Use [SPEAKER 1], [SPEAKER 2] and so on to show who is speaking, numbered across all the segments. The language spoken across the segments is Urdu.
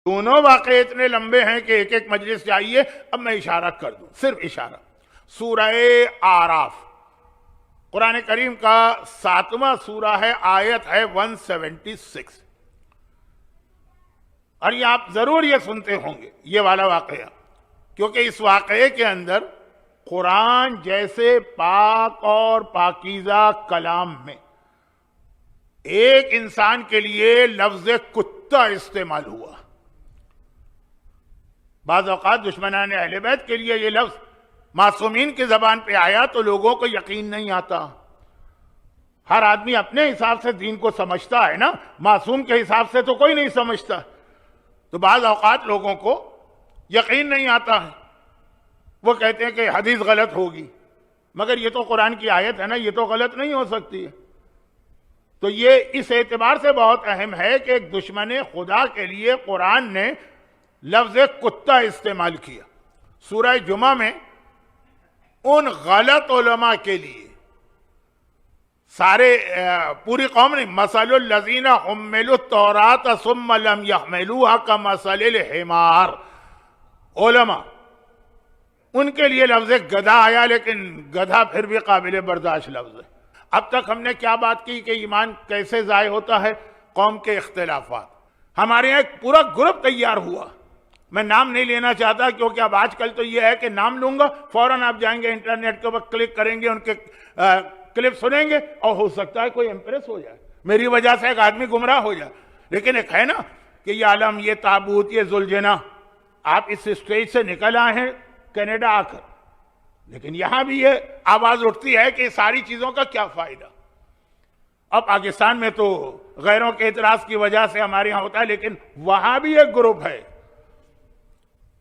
[SPEAKER 1] دونوں واقعے اتنے لمبے ہیں کہ ایک ایک مجلس چاہیے. اب میں اشارہ کر دوں, صرف اشارہ. سورہ آراف قرآن کریم کا 7واں سورہ ہے, آیت ہے 176. اور یہ آپ ضرور یہ سنتے ہوں گے یہ والا واقعہ, کیونکہ اس واقعے کے اندر قرآن جیسے پاک اور پاکیزہ کلام میں ایک انسان کے لیے لفظ کتا استعمال ہوا. بعض اوقات دشمنان اہل بیت کے لیے یہ لفظ معصومین کی زبان پہ آیا تو لوگوں کو یقین نہیں آتا. ہر آدمی اپنے حساب سے دین کو سمجھتا ہے نا, معصوم کے حساب سے تو کوئی نہیں سمجھتا. تو بعض اوقات لوگوں کو یقین نہیں آتا ہے, وہ کہتے ہیں کہ حدیث غلط ہوگی, مگر یہ تو قرآن کی آیت ہے نا, یہ تو غلط نہیں ہو سکتی ہے. تو یہ اس اعتبار سے بہت اہم ہے کہ ایک دشمن خدا کے لیے قرآن نے لفظ کتا استعمال کیا. سورہ جمعہ میں ان غلط علماء کے لیے سارے پوری قوم نے مثل الذین حملوا التوراۃ ثم لم یحملوها کمثل الحمار, علماء ان کے لیے لفظ گدھا آیا, لیکن گدھا پھر بھی قابل برداشت لفظ ہے. اب تک ہم نے کیا بات کی کہ ایمان کیسے ضائع ہوتا ہے, قوم کے اختلافات. ہمارے یہاں ایک پورا گروپ تیار ہوا, میں نام نہیں لینا چاہتا کیونکہ اب آج کل تو یہ ہے کہ نام لوں گا فوراً آپ جائیں گے انٹرنیٹ کے اوپر کلک کریں گے, ان کے کلپ سنیں گے اور ہو سکتا ہے کوئی امپریس ہو جائے, میری وجہ سے ایک آدمی گمراہ ہو جائے. لیکن ایک ہے نا کہ یہ عالم, یہ تابوت, یہ ذوالجناح, آپ اس اسٹیج سے نکل آئے ہیں کینیڈا آ کر, لیکن یہاں بھی یہ آواز اٹھتی ہے کہ ساری چیزوں کا کیا فائدہ. اب پاکستان میں تو غیروں کے اعتراض کی وجہ سے ہمارے یہاں ہوتا ہے, لیکن وہاں بھی ایک گروپ ہے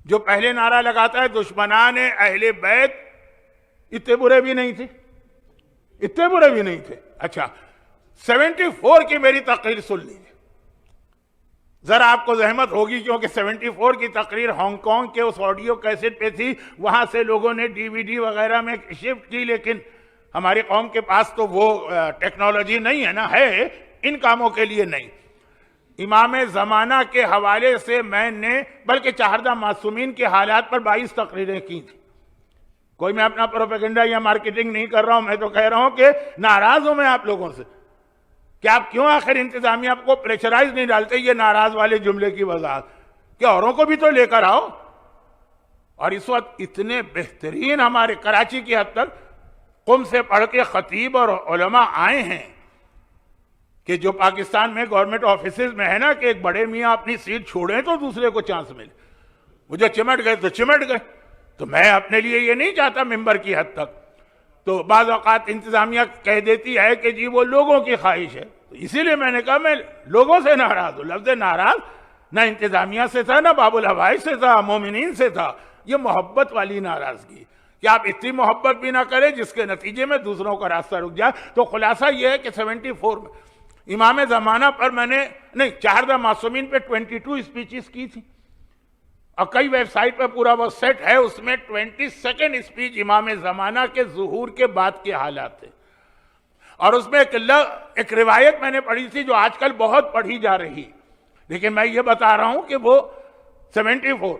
[SPEAKER 1] جو پہلے نعرہ لگاتا ہے دشمنان اہل بیت اتنے برے بھی نہیں تھے, اتنے برے بھی نہیں تھے. اچھا 74 کی میری تقریر سن لیجیے, ذرا آپ کو زحمت ہوگی کیونکہ 74 کی تقریر ہانگ کانگ کے اس آڈیو کیسٹ پہ تھی, وہاں سے لوگوں نے ڈی وی ڈی وغیرہ میں شفٹ کی, لیکن ہماری قوم کے پاس تو وہ ٹیکنالوجی نہیں ہے نا, ہے ان کاموں کے لیے نہیں. امام زمانہ کے حوالے سے میں نے بلکہ چہاردہ معصومین کے حالات پر 22 تقریریں کی تھیں. کوئی میں اپنا پروپیگنڈا یا مارکیٹنگ نہیں کر رہا ہوں, میں تو کہہ رہا ہوں کہ ناراض ہوں میں آپ لوگوں سے کہ آپ کیوں آخر انتظامیہ آپ کو پریشرائز نہیں ڈالتے یہ ناراض والے جملے کی وضاحت کہ اوروں کو بھی تو لے کر آؤ. اور اس وقت اتنے بہترین ہمارے کراچی کی حد تک قم سے پڑھ کے خطیب اور علماء آئے ہیں کہ جو پاکستان میں گورنمنٹ آفیسز میں ہے نا کہ ایک بڑے میاں اپنی سیٹ چھوڑیں تو دوسرے کو چانس ملے, وہ جو چمٹ گئے تو چمٹ گئے. تو میں اپنے لیے یہ نہیں چاہتا ممبر کی حد تک. تو بعض اوقات انتظامیہ کہہ دیتی ہے کہ جی وہ لوگوں کی خواہش ہے, تو اسی لیے میں نے کہا میں لوگوں سے ناراض ہوں. لفظ ناراض نہ انتظامیہ سے تھا, نہ باب الحوائج سے تھا, مومنین سے تھا. یہ محبت والی ناراضگی کہ آپ اتنی محبت بھی نہ کریں جس کے نتیجے میں دوسروں کا راستہ رک جائے. تو خلاصہ یہ ہے کہ 74 میں امام زمانہ پر میں نے نہیں چہاردہ معصومین پہ 22 اسپیچز کی تھی, اور کئی ویب سائٹ پہ پورا وہ سیٹ ہے, اس میں 22nd اسپیچ امام زمانہ کے ظہور کے بعد کے حالات تھے. اور اس میں ایک روایت میں نے پڑھی تھی جو آج کل بہت پڑھی جا رہی, لیکن میں یہ بتا رہا ہوں کہ وہ 74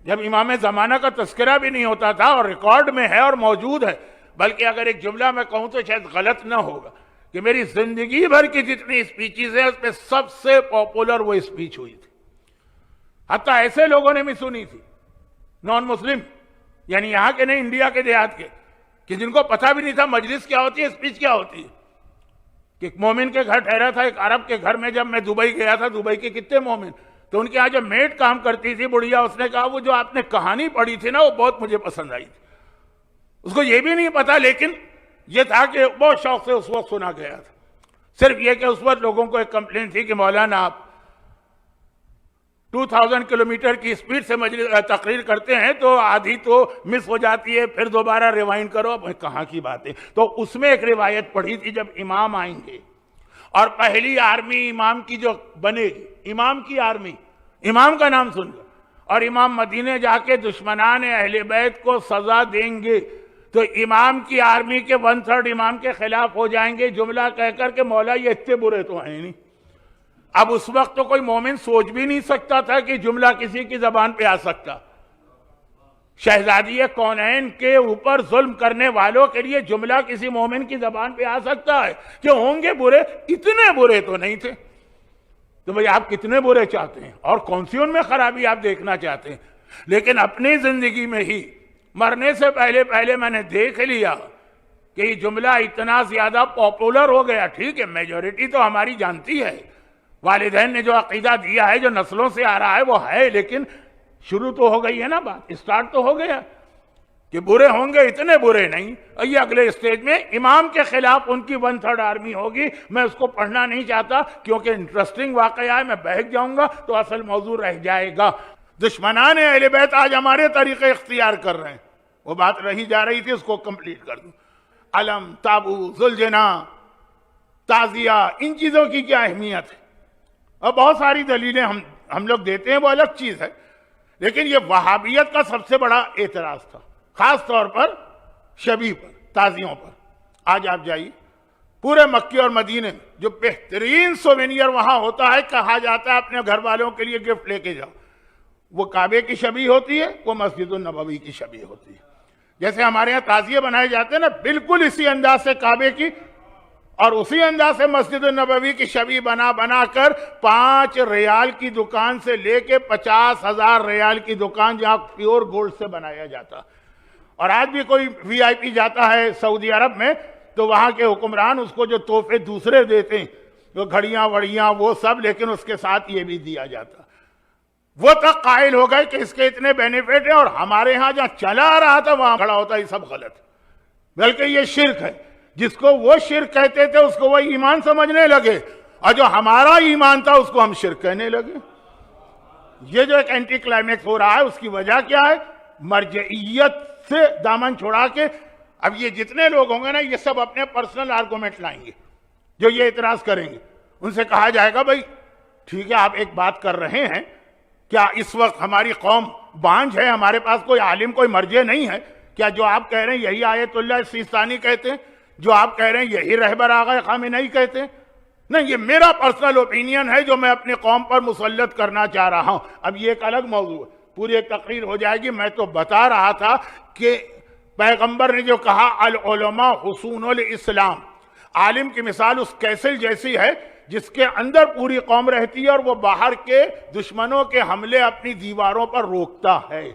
[SPEAKER 1] جب امام زمانہ کا تذکرہ بھی نہیں ہوتا تھا اور ریکارڈ میں ہے اور موجود ہے, بلکہ اگر ایک جملہ میں کہوں تو شاید غلط نہ ہوگا کہ میری زندگی بھر کی جتنی اسپیچز ہیں اس میں سب سے پاپولر وہ اسپیچ ہوئی تھی. حتیٰ ایسے لوگوں نے بھی سنی تھی نان مسلم, یعنی یہاں کے نہیں انڈیا کے دیہات کے, کہ جن کو پتہ بھی نہیں تھا مجلس کیا ہوتی ہے, اسپیچ کیا ہوتی ہے. کہ ایک مومن کے گھر ٹھہرا تھا, ایک عرب کے گھر میں. جب میں دبئی گیا تھا, دبئی کے کتنے مومن, تو ان کے یہاں جو میڈ کام کرتی تھی بڑھیا, اس نے کہا وہ جو آپ نے کہانی پڑھی تھی نا وہ بہت مجھے پسند آئی تھی. اس کو یہ بھی نہیں پتا, لیکن یہ تھا کہ بہت شوق سے اس وقت سنا گیا تھا. صرف یہ کہ اس وقت لوگوں کو ایک کمپلین تھی کہ مولانا آپ 2000 کلومیٹر کی اسپیڈ سے تقریر کرتے ہیں تو آدھی تو مس ہو جاتی ہے, پھر دوبارہ ریوائنڈ کرو. اب کہاں کی بات ہے. تو اس میں ایک روایت پڑھی تھی جب امام آئیں گے اور پہلی آرمی امام کی جو بنے گی, امام کی آرمی, امام کا نام سن کر, اور امام مدینے جا کے دشمنان اہل بیت کو سزا دیں گے, تو امام کی آرمی کے 1/3 امام کے خلاف ہو جائیں گے, جملہ کہہ کر کہ مولا یہ اتنے برے تو ہیں نہیں. اب اس وقت تو کوئی مومن سوچ بھی نہیں سکتا تھا کہ جملہ کسی کی زبان پہ آ سکتا. شہزادی کونین کے اوپر ظلم کرنے والوں کے لیے جملہ کسی مومن کی زبان پہ آ سکتا ہے کہ ہوں گے برے؟ اتنے برے تو نہیں تھے. تو بھئی آپ کتنے برے چاہتے ہیں اور کون سی ان میں خرابی آپ دیکھنا چاہتے ہیں؟ لیکن اپنی زندگی میں ہی مرنے سے پہلے میں نے دیکھ لیا کہ یہ جملہ اتنا زیادہ پاپولر ہو گیا. ٹھیک ہے، میجورٹی تو ہماری جانتی ہے، والدین نے جو عقیدہ دیا ہے، جو نسلوں سے آ رہا ہے وہ ہے، لیکن شروع تو ہو گئی ہے نا، بات اسٹارٹ تو ہو گیا کہ برے ہوں گے، اتنے برے نہیں. یہ اگلے اسٹیج میں امام کے خلاف ان کی 1/3 آرمی ہوگی. میں اس کو پڑھنا نہیں چاہتا کیونکہ انٹرسٹنگ واقعہ ہے، میں بہک جاؤں گا تو اصل موضوع رہ جائے گا. دشمنان اہل بیت آج ہمارے طریقے اختیار کر رہے ہیں. وہ بات رہی جا رہی تھی، اس کو کمپلیٹ کر دوں. علم، تابوت، ذوالجنا، تعزیہ، ان چیزوں کی کیا اہمیت ہے؟ اور بہت ساری دلیلیں ہم لوگ دیتے ہیں، وہ الگ چیز ہے. لیکن یہ وہابیت کا سب سے بڑا اعتراض تھا، خاص طور پر شبی پر، تعزیوں پر. آج آپ جائیے پورے مکے اور مدینے میں جو بہترین سووینئر وہاں ہوتا ہے، کہا جاتا ہے اپنے گھر والوں کے لیے گفٹ لے کے جاؤ، وہ کعبے کی شبیہ ہوتی ہے، وہ مسجد النبوی کی شبیہ ہوتی ہے. جیسے ہمارے یہاں تعزیے بنائے جاتے ہیں نا، بالکل اسی انداز سے کعبے کی اور اسی انداز سے مسجد النبوی کی شبیہ بنا کر 5 ریال کی دکان سے لے کے 50,000 ریال کی دکان جہاں پیور گولڈ سے بنایا جاتا. اور آج بھی کوئی وی آئی پی جاتا ہے سعودی عرب میں تو وہاں کے حکمران اس کو جو تحفے دوسرے دیتے ہیں، جو گھڑیاں وڑیاں وہ سب، لیکن اس کے ساتھ یہ بھی دیا جاتا. وہ تک قائل ہو گئے کہ اس کے اتنے بینیفٹ ہیں، اور ہمارے ہاں جہاں چلا آ رہا تھا وہاں کھڑا ہوتا. یہ سب غلط، بلکہ یہ شرک ہے. جس کو وہ شرک کہتے تھے اس کو وہ ایمان سمجھنے لگے، اور جو ہمارا ایمان تھا اس کو ہم شرک کہنے لگے. یہ جو ایک اینٹی کلائمیکس ہو رہا ہے، اس کی وجہ کیا ہے؟ مرجعیت سے دامن چھوڑا کے. اب یہ جتنے لوگ ہوں گے نا، یہ سب اپنے پرسنل آرگومنٹ لائیں گے جو یہ اعتراض کریں گے. ان سے کہا جائے گا بھائی ٹھیک ہے، آپ ایک بات کر رہے ہیں، کیا اس وقت ہماری قوم بانجھ ہے؟ ہمارے پاس کوئی عالم، کوئی مرجع نہیں ہے کیا؟ جو آپ کہہ رہے ہیں یہی آیت اللہ سیستانی کہتے ہیں، جو آپ کہہ رہے ہیں یہی رہبر آغا خامنہئی کہتے ہیں؟ نہیں، یہ میرا پرسنل اوپینین ہے جو میں اپنی قوم پر مسلط کرنا چاہ رہا ہوں. اب یہ ایک الگ موضوع ہے، پوری ایک تقریر ہو جائے گی. میں تو بتا رہا تھا کہ پیغمبر نے جو کہا العلماء حصون الاسلام، عالم کی مثال اس کیسل جیسی ہے جس کے اندر پوری قوم رہتی ہے اور وہ باہر کے دشمنوں کے حملے اپنی دیواروں پر روکتا ہے.